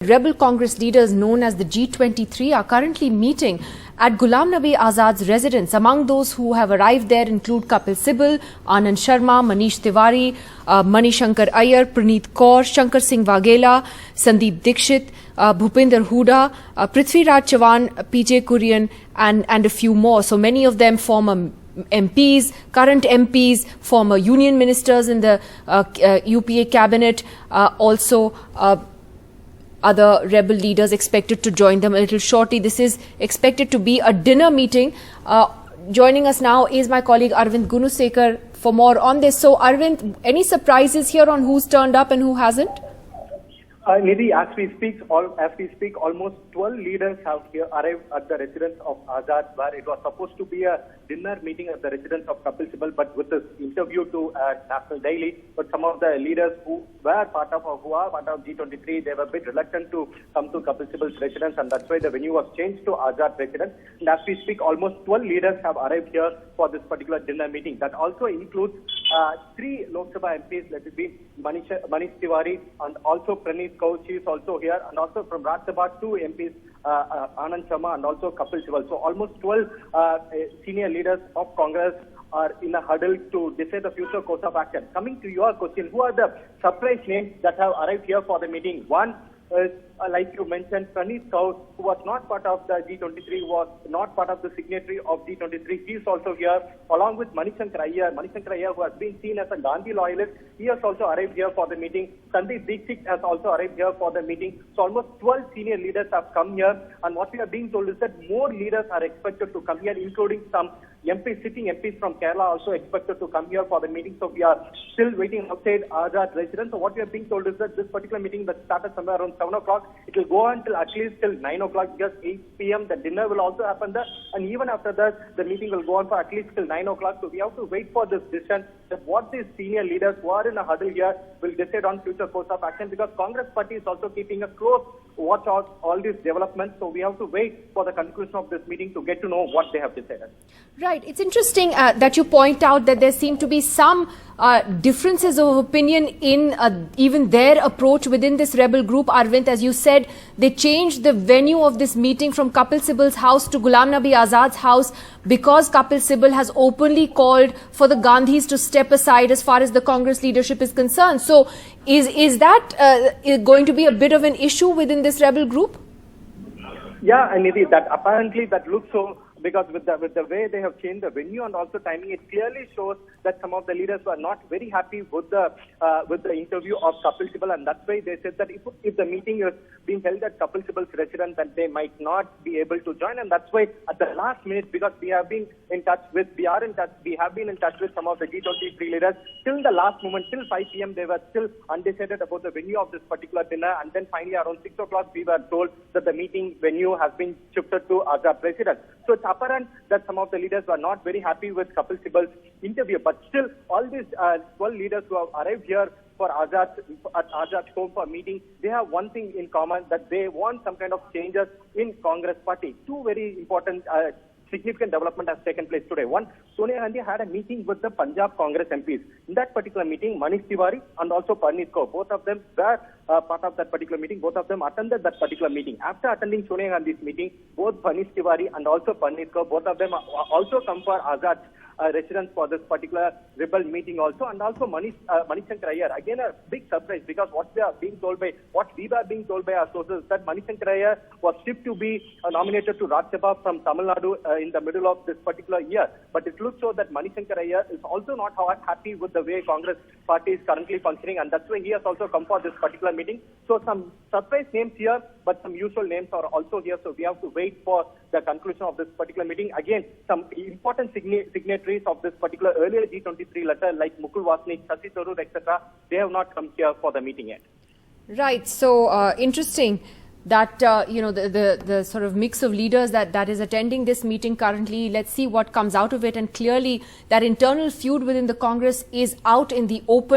rebel Congress leaders known as the G23 are currently meeting at Ghulam Nabi Azad's residence. Among those who have arrived there include Kapil Sibal, Anand Sharma, Manish Tiwari, Manishankar Iyer, Praneeth Kaur, Shankar Singh Waghela, Sandeep Dikshit, Bhupinder Hooda, Prithviraj Chavan, PJ Kurian and a few more. So many of them former MPs, current MPs, former union ministers in the UPA cabinet, also other rebel leaders expected to join them a little shortly. This is expected to be a dinner meeting. Joining us now is my colleague Arvind Gunusekar for more on this. So Arvind, any surprises here on who's turned up and who hasn't? Nidhi, as we speak, almost 12 leaders have arrived at the residence of Azad, where it was supposed to be a dinner meeting at the residence of Kapil Sibal, but with this interview to National Daily. But some of the leaders who are part of G23, they were a bit reluctant to come to Kapil Sibal's residence, and that's why the venue was changed to Azad residence. And as we speak, almost 12 leaders have arrived here for this particular dinner meeting. That also includes 3 Lok Sabha MPs, let it be Manish Tiwari and also Praneeth Kaur, she is also here, and also from Rajya Sabha 2 MPs, Anand Sharma and also Kapil Sibal. So almost 12 senior leaders of Congress are in a huddle to decide the future course of action. Coming to your question, who are the surprise names that have arrived here for the meeting? One is, like you mentioned, Praneeth Kaur, who was not part of the G23, was not part of the signatory of G23. He is also here, along with Manishankar Iyer. Manishankar Iyer, who has been seen as a Gandhi loyalist, he has also arrived here for the meeting. Sandeep Dikshit has also arrived here for the meeting. So almost 12 senior leaders have come here, and what we are being told is that more leaders are expected to come here, including some MPs, sitting MPs from Kerala also expected to come here for the meeting. So we are still waiting outside Azad residence. So what we are being told is that this particular meeting that started somewhere around 7 o'clock, it will go on till at least till 9 o'clock, because 8 p.m. the dinner will also happen there, and even after that the meeting will go on for at least till 9 o'clock. So we have to wait for this decision that what these senior leaders who are in a huddle here will decide on future course of action, because Congress party is also keeping a close watch out all these developments. So we have to wait for the conclusion of this meeting to get to know what they have decided. Right. It's interesting that you point out that there seem to be some differences of opinion in even their approach within this rebel group. Arvind, as you said, they changed the venue of this meeting from Kapil Sibal's house to Ghulam Nabi Azad's house because Kapil Sibal has openly called for the Gandhis to step aside as far as the Congress leadership is concerned. So is that going to be a bit of an issue within this rebel group? Yeah, and Nidhi, that apparently that looks so, because with the way they have changed the venue and also timing, it clearly shows that some of the leaders were not very happy with the interview of Kapil Sibal, and that's why they said that if the meeting is being held at Kapil Sibal's residence, then they might not be able to join, and that's why at the last minute, because we have been in touch with some of the G23 leaders till the last moment, till 5 p.m. they were still undecided about the venue of this particular dinner, and then finally around 6 o'clock we were told that the meeting venue has been shifted to Azad residence. So it's apparent that some of the leaders were not very happy with Kapil Sibal's interview, but still all these 12 leaders who have arrived here for Azad's home for meeting, they have one thing in common, that they want some kind of changes in Congress party. Two very important significant development has taken place today. One, Sonia Gandhi had a meeting with the Punjab Congress MPs. In that particular meeting, Manish Tiwari and also Praneeth Kaur, both of them were part of that particular meeting. Both of them attended that particular meeting. After attending Sonia Gandhi's meeting, both Manish Tiwari and also Praneeth Kaur, both of them also come for Azad's residence for this particular rebel meeting also, and also Manishankar Iyer. Again, a big surprise, because what we were being told by our sources, that Manishankar Iyer was shipped to be nominated to Rajya Sabha from Tamil Nadu in the middle of this particular year. But it looks so that Manishankar Iyer is also not happy with the way Congress party is currently functioning, and that's why he has also come for this particular meeting. So some surprise names here, but some usual names are also here. So we have to wait for the conclusion of this particular meeting. Again, some important signatories of this particular earlier G23 letter, like Mukul Wasnik, Shashi Tharoor, etc., they have not come here for the meeting yet. Right. So interesting that the sort of mix of leaders that is attending this meeting currently. Let's see what comes out of it, and clearly that internal feud within the Congress is out in the open.